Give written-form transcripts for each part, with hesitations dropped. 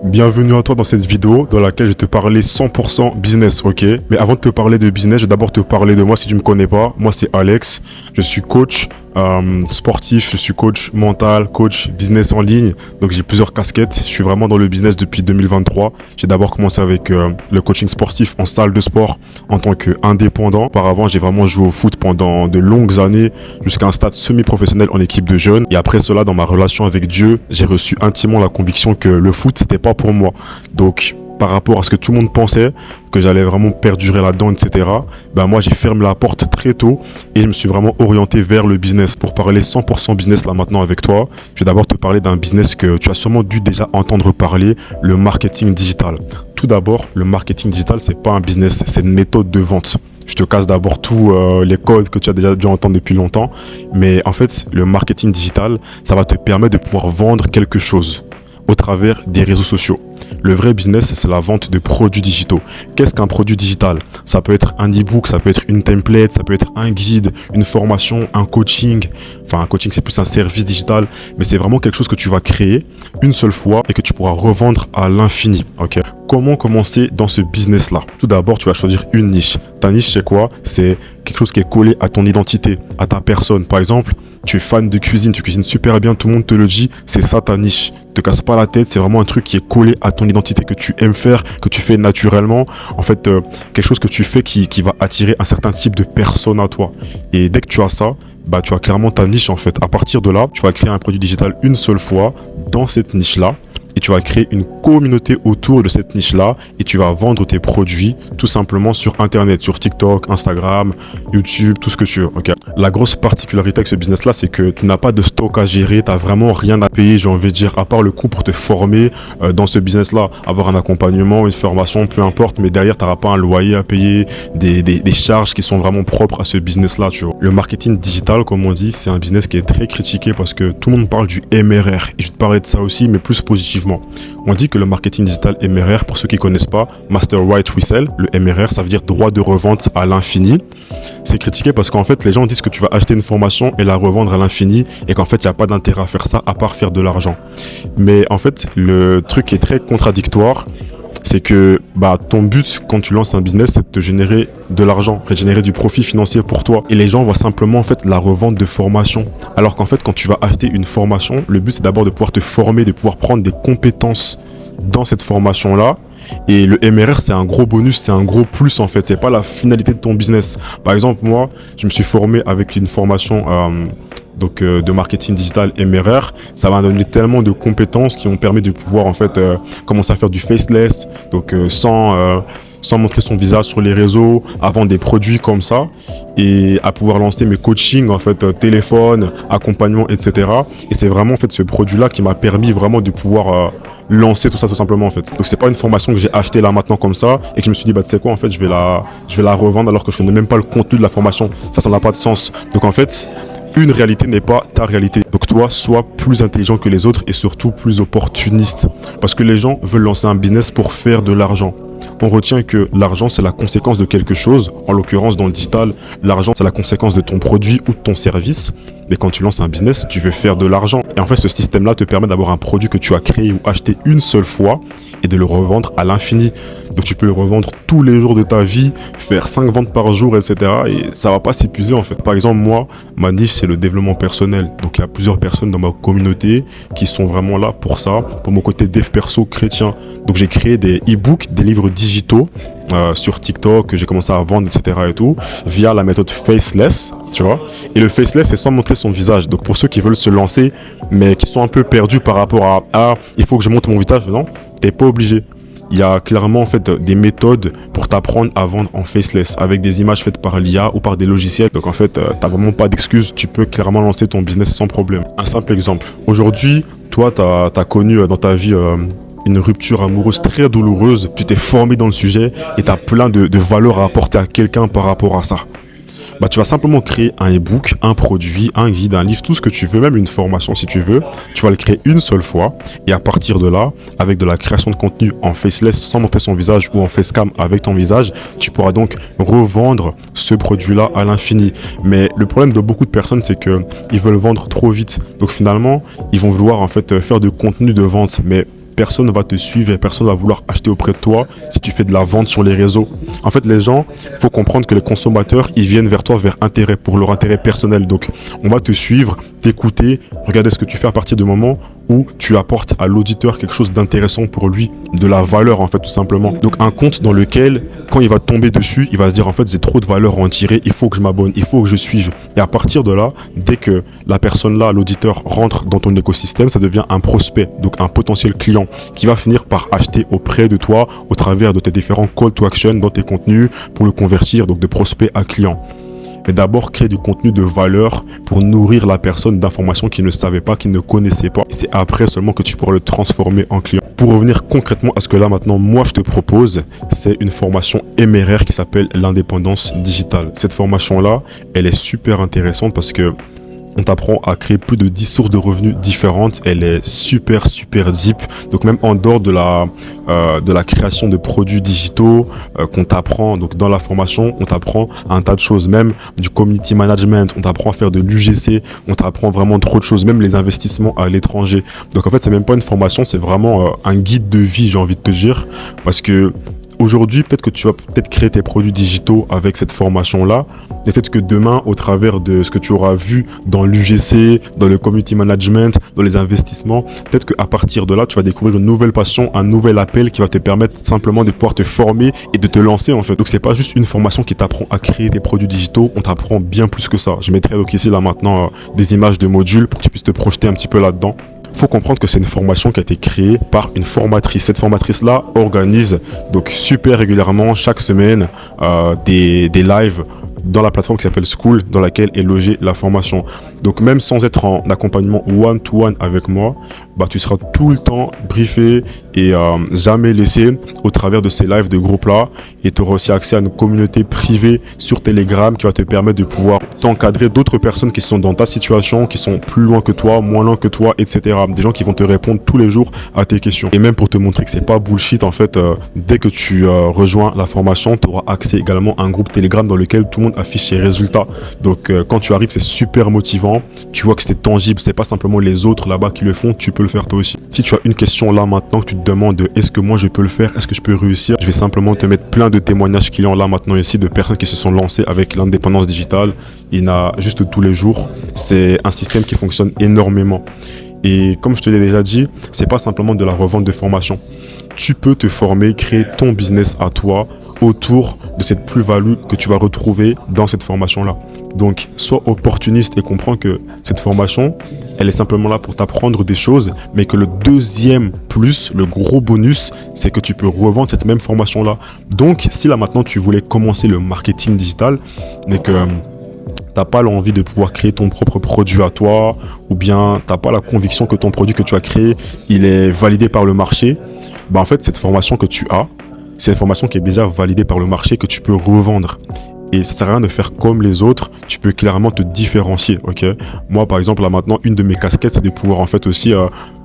Bienvenue à toi dans cette vidéo dans laquelle je vais te parler 100% business, ok? Mais avant de te parler de business, je vais d'abord te parler de moi si tu me connais pas. Moi c'est Alex, je suis coach sportif, je suis coach mental, coach business en ligne. Donc j'ai plusieurs casquettes, je suis vraiment dans le business depuis 2023. J'ai d'abord commencé avec le coaching sportif en salle de sport en tant qu'indépendant. Auparavant j'ai vraiment joué au foot pendant de longues années jusqu'à un stade semi-professionnel en équipe de jeunes. Et après cela, dans ma relation avec Dieu, j'ai reçu intimement la conviction que le foot c'était pas pour moi. Donc par rapport à ce que tout le monde pensait, que j'allais vraiment perdurer là-dedans, etc. Ben moi, j'ai fermé la porte très tôt et je me suis vraiment orienté vers le business. Pour parler 100% business là maintenant avec toi, je vais d'abord te parler d'un business que tu as sûrement dû déjà entendre parler, le marketing digital. Tout d'abord, le marketing digital, c'est pas un business, c'est une méthode de vente. Je te casse d'abord tous les codes que tu as déjà dû entendre depuis longtemps. Mais en fait, le marketing digital, ça va te permettre de pouvoir vendre quelque chose au travers des réseaux sociaux. Le vrai business, c'est la vente de produits digitaux. Qu'est-ce qu'un produit digital? Ça peut être un e-book, ça peut être une template, ça peut être un guide, une formation, un coaching. Enfin, un coaching, c'est plus un service digital, mais c'est vraiment quelque chose que tu vas créer une seule fois et que tu pourras revendre à l'infini. Ok? Comment commencer dans ce business-là? Tout d'abord, tu vas choisir une niche. Ta niche, c'est quoi? C'est quelque chose qui est collé à ton identité, à ta personne. Par exemple, tu es fan de cuisine, tu cuisines super bien, tout le monde te le dit, c'est ça ta niche. Te casse pas la tête, c'est vraiment un truc qui est collé à ton identité, que tu aimes faire, que tu fais naturellement. En fait, quelque chose que tu fais qui va attirer un certain type de personne à toi. Et dès que tu as ça, bah, tu as clairement ta niche en fait. À partir de là, tu vas créer un produit digital une seule fois dans cette niche-là. Et tu vas créer une communauté autour de cette niche-là et tu vas vendre tes produits tout simplement sur Internet, sur TikTok, Instagram, YouTube, tout ce que tu veux. Okay. La grosse particularité avec ce business-là, c'est que tu n'as pas de stock à gérer, tu n'as vraiment rien à payer, j'ai envie de dire, à part le coût pour te former dans ce business-là, avoir un accompagnement, une formation, peu importe, mais derrière, tu n'auras pas un loyer à payer, des charges qui sont vraiment propres à ce business-là. Tu vois. Le marketing digital, comme on dit, c'est un business qui est très critiqué parce que tout le monde parle du MRR. Et je vais te parler de ça aussi, mais plus positivement. On dit que le marketing digital MRR, pour ceux qui ne connaissent pas, Master Right Resell, le MRR, ça veut dire droit de revente à l'infini. C'est critiqué parce qu'en fait, les gens disent que tu vas acheter une formation et la revendre à l'infini et qu'en fait, il n'y a pas d'intérêt à faire ça à part faire de l'argent. Mais en fait, le truc qui est très contradictoire, c'est que ton but quand tu lances un business, c'est de te générer de l'argent, de générer du profit financier pour toi. Et les gens voient simplement en fait la revente de formation. Alors qu'en fait, quand tu vas acheter une formation, le but c'est d'abord de pouvoir te former, de pouvoir prendre des compétences dans cette formation-là. Et le MRR, c'est un gros bonus, c'est un gros plus en fait. C'est pas la finalité de ton business. Par exemple, moi, je me suis formé avec une formation de marketing digital MRR. Ça m'a donné tellement de compétences qui ont permis de pouvoir en fait commencer à faire du faceless, donc sans montrer son visage sur les réseaux, à vendre des produits comme ça et à pouvoir lancer mes coachings en fait téléphone, accompagnement, etc. Et c'est vraiment en fait ce produit-là qui m'a permis vraiment de pouvoir lancer tout ça tout simplement en fait. Donc c'est pas une formation que j'ai achetée là maintenant comme ça et que je me suis dit tu sais quoi en fait je vais la revendre alors que je connais même pas le contenu de la formation. Ça n'a pas de sens. Donc en fait une réalité n'est pas ta réalité. Donc toi, sois plus intelligent que les autres et surtout plus opportuniste. Parce que les gens veulent lancer un business pour faire de l'argent. On retient que l'argent, c'est la conséquence de quelque chose. En l'occurrence, dans le digital, l'argent, c'est la conséquence de ton produit ou de ton service. Mais quand tu lances un business, tu veux faire de l'argent. Et en fait, ce système-là te permet d'avoir un produit que tu as créé ou acheté une seule fois et de le revendre à l'infini. Donc tu peux le revendre tous les jours de ta vie, faire 5 ventes par jour, etc. Et ça va pas s'épuiser en fait. Par exemple, moi, ma niche, c'est le développement personnel. Donc il y a plusieurs personnes dans ma communauté qui sont vraiment là pour ça, pour mon côté dev perso chrétien. Donc j'ai créé des e-books, des livres digitaux sur TikTok que j'ai commencé à vendre, etc. et tout, via la méthode faceless, tu vois. Et le faceless, c'est sans montrer son visage. Donc pour ceux qui veulent se lancer, mais qui sont un peu perdus par rapport à il faut que je montre mon visage, non, t'es pas obligé. Il y a clairement en fait des méthodes pour t'apprendre à vendre en faceless avec des images faites par l'IA ou par des logiciels. Donc en fait, t'as vraiment pas d'excuses, tu peux clairement lancer ton business sans problème. Un simple exemple. Aujourd'hui, toi, t'as connu dans ta vie une rupture amoureuse très douloureuse, tu t'es formé dans le sujet et tu as plein de valeurs à apporter à quelqu'un par rapport à ça. Tu vas simplement créer un e-book, un produit, un guide, un livre, tout ce que tu veux, même une formation si tu veux. Tu vas le créer une seule fois et à partir de là, avec de la création de contenu en faceless sans montrer son visage ou en facecam avec ton visage, tu pourras donc revendre ce produit-là à l'infini. Mais le problème de beaucoup de personnes, c'est qu'ils veulent vendre trop vite. Donc finalement, ils vont vouloir en fait faire de contenu de vente. Mais personne ne va te suivre et personne ne va vouloir acheter auprès de toi si tu fais de la vente sur les réseaux. En fait, les gens, il faut comprendre que les consommateurs, ils viennent vers toi pour leur intérêt personnel. Donc, on va te suivre, t'écouter, regarder ce que tu fais à partir du moment où tu apportes à l'auditeur quelque chose d'intéressant pour lui, de la valeur en fait tout simplement. Donc un compte dans lequel quand il va tomber dessus, il va se dire en fait j'ai trop de valeur à en tirer, il faut que je m'abonne, il faut que je suive. Et à partir de là, dès que la personne là, l'auditeur rentre dans ton écosystème, ça devient un prospect, donc un potentiel client qui va finir par acheter auprès de toi au travers de tes différents call to action dans tes contenus pour le convertir donc de prospect à client. Mais d'abord créer du contenu de valeur pour nourrir la personne d'informations qu'il ne savait pas, qu'il ne connaissait pas. C'est après seulement que tu pourras le transformer en client. Pour revenir concrètement à ce que là maintenant moi je te propose, c'est une formation MRR qui s'appelle l'indépendance digitale. Cette formation là, elle est super intéressante parce que on t'apprend à créer plus de 10 sources de revenus différentes. Elle est super deep. Donc même en dehors de la création de produits digitaux qu'on t'apprend, donc dans la formation, on t'apprend un tas de choses, même du community management, on t'apprend à faire de l'UGC, on t'apprend vraiment trop de choses, même les investissements à l'étranger. Donc en fait, c'est même pas une formation, c'est vraiment un guide de vie, j'ai envie de te dire, parce que aujourd'hui, peut-être que tu vas créer tes produits digitaux avec cette formation-là. Et peut-être que demain, au travers de ce que tu auras vu dans l'UGC, dans le community management, dans les investissements, peut-être qu'à partir de là, tu vas découvrir une nouvelle passion, un nouvel appel qui va te permettre simplement de pouvoir te former et de te lancer en fait. Donc c'est pas juste une formation qui t'apprend à créer des produits digitaux, on t'apprend bien plus que ça. Je mettrai donc ici là maintenant des images de modules pour que tu puisses te projeter un petit peu là-dedans. Faut comprendre que c'est une formation qui a été créée par une formatrice. Cette formatrice-là organise donc super régulièrement chaque semaine des lives dans la plateforme qui s'appelle School, dans laquelle est logée la formation. Donc même sans être en accompagnement one-to-one avec moi, bah, tu seras tout le temps briefé et jamais laissé au travers de ces lives de groupe-là. Et tu auras aussi accès à une communauté privée sur Telegram qui va te permettre de pouvoir t'encadrer d'autres personnes qui sont dans ta situation, qui sont plus loin que toi, moins loin que toi, etc. Des gens qui vont te répondre tous les jours à tes questions. Et même pour te montrer que c'est pas bullshit, en fait, dès que tu rejoins la formation, tu auras accès également à un groupe Telegram dans lequel tout le monde affiche ses résultats. Donc quand tu arrives, c'est super motivant. Tu vois que c'est tangible, c'est pas simplement les autres là-bas qui le font, tu peux le faire toi aussi. Si tu as une question là maintenant que tu te demandes de est-ce que moi je peux le faire, est-ce que je peux réussir, je vais simplement te mettre plein de témoignages clients là maintenant ici de personnes qui se sont lancées avec l'indépendance digitale. Il y en a juste tous les jours. C'est un système qui fonctionne énormément. Et comme je te l'ai déjà dit, c'est pas simplement de la revente de formation. Tu peux te former, créer ton business à toi autour de cette plus-value que tu vas retrouver dans cette formation-là. Donc, sois opportuniste et comprends que cette formation, elle est simplement là pour t'apprendre des choses, mais que le deuxième plus, le gros bonus, c'est que tu peux revendre cette même formation-là. Donc, si là maintenant tu voulais commencer le marketing digital, mais que t'as pas l'envie de pouvoir créer ton propre produit à toi, ou bien t'as pas la conviction que ton produit que tu as créé, il est validé par le marché, bah en fait cette formation que tu as, c'est une formation qui est déjà validée par le marché que tu peux revendre. Et ça sert à rien de faire comme les autres, tu peux clairement te différencier, ok? Moi, par exemple, là maintenant, une de mes casquettes, c'est de pouvoir en fait aussi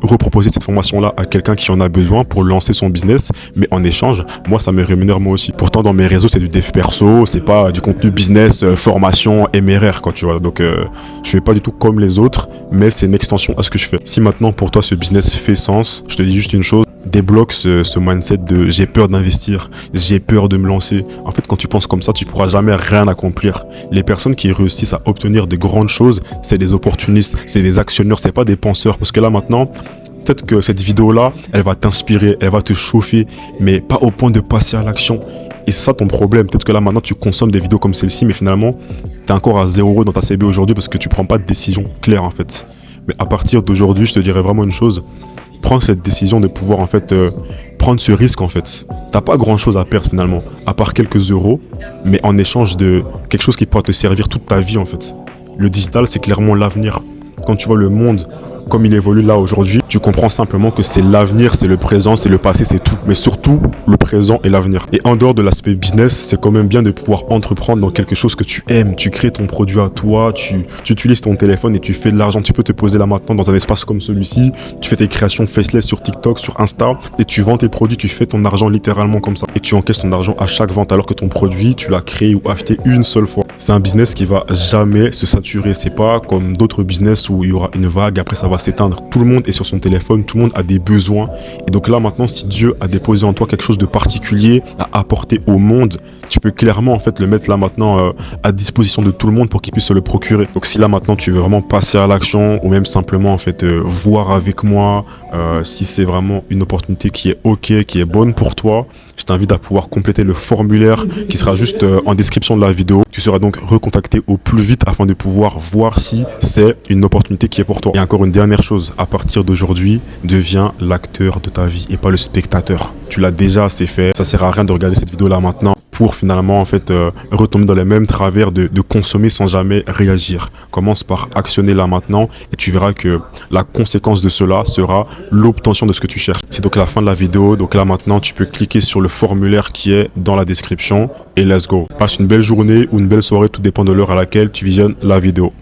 reproposer cette formation-là à quelqu'un qui en a besoin pour lancer son business. Mais en échange, moi, ça me rémunère moi aussi. Pourtant, dans mes réseaux, c'est du dev perso, c'est pas du contenu business, formation, MRR, quoi, tu vois. Donc, je fais pas du tout comme les autres, mais c'est une extension à ce que je fais. Si maintenant, pour toi, ce business fait sens, je te dis juste une chose. Débloque ce mindset de j'ai peur d'investir, j'ai peur de me lancer. En fait, quand tu penses comme ça, tu pourras jamais rien accomplir. Les personnes qui réussissent à obtenir de grandes choses, c'est des opportunistes, c'est des actionneurs, c'est pas des penseurs. Parce que là maintenant, peut-être que cette vidéo-là, elle va t'inspirer, elle va te chauffer, mais pas au point de passer à l'action. Et c'est ça ton problème. Peut-être que là maintenant, tu consommes des vidéos comme celle-ci, mais finalement, tu es encore à 0 dans ta CB aujourd'hui parce que tu prends pas de décision claire en fait. Mais à partir d'aujourd'hui, je te dirais vraiment une chose. Prends cette décision de pouvoir en fait prendre ce risque en fait. T'as pas grand chose à perdre finalement, à part quelques euros, mais en échange de quelque chose qui pourra te servir toute ta vie en fait. Le digital, c'est clairement l'avenir. Quand tu vois le monde comme il évolue là aujourd'hui, tu comprends simplement que c'est l'avenir, c'est le présent, c'est le passé, c'est tout. Mais surtout, le présent et l'avenir. Et en dehors de l'aspect business, c'est quand même bien de pouvoir entreprendre dans quelque chose que tu aimes. Tu crées ton produit à toi, tu utilises ton téléphone et tu fais de l'argent. Tu peux te poser là maintenant dans un espace comme celui-ci. Tu fais tes créations faceless sur TikTok, sur Insta et tu vends tes produits, tu fais ton argent littéralement comme ça. Et tu encaisses ton argent à chaque vente alors que ton produit, tu l'as créé ou acheté une seule fois. C'est un business qui va jamais se saturer. C'est pas comme d'autres business où il y aura une vague, après ça va s'éteindre. Tout le monde est sur son téléphone, tout le monde a des besoins. Et donc là maintenant, si Dieu a déposé en toi quelque chose de particulier à apporter au monde, tu peux clairement en fait le mettre là maintenant à disposition de tout le monde pour qu'il puisse se le procurer. Donc si là maintenant tu veux vraiment passer à l'action ou même simplement en fait voir avec moi si c'est vraiment une opportunité qui est ok, qui est bonne pour toi, je t'invite à pouvoir compléter le formulaire qui sera juste en description de la vidéo. Tu seras donc recontacté au plus vite afin de pouvoir voir si c'est une opportunité qui est pour toi. Et encore une dernière chose, à partir d'aujourd'hui, deviens l'acteur de ta vie et pas le spectateur. Tu l'as déjà assez fait, ça sert à rien de regarder cette vidéo là maintenant pour finalement en fait retomber dans les mêmes travers de consommer sans jamais réagir. Commence par actionner là maintenant et tu verras que la conséquence de cela sera l'obtention de ce que tu cherches. C'est donc la fin de la vidéo, donc là maintenant tu peux cliquer sur le formulaire qui est dans la description et let's go. Passe une belle journée ou une belle soirée, tout dépend de l'heure à laquelle tu visionnes la vidéo.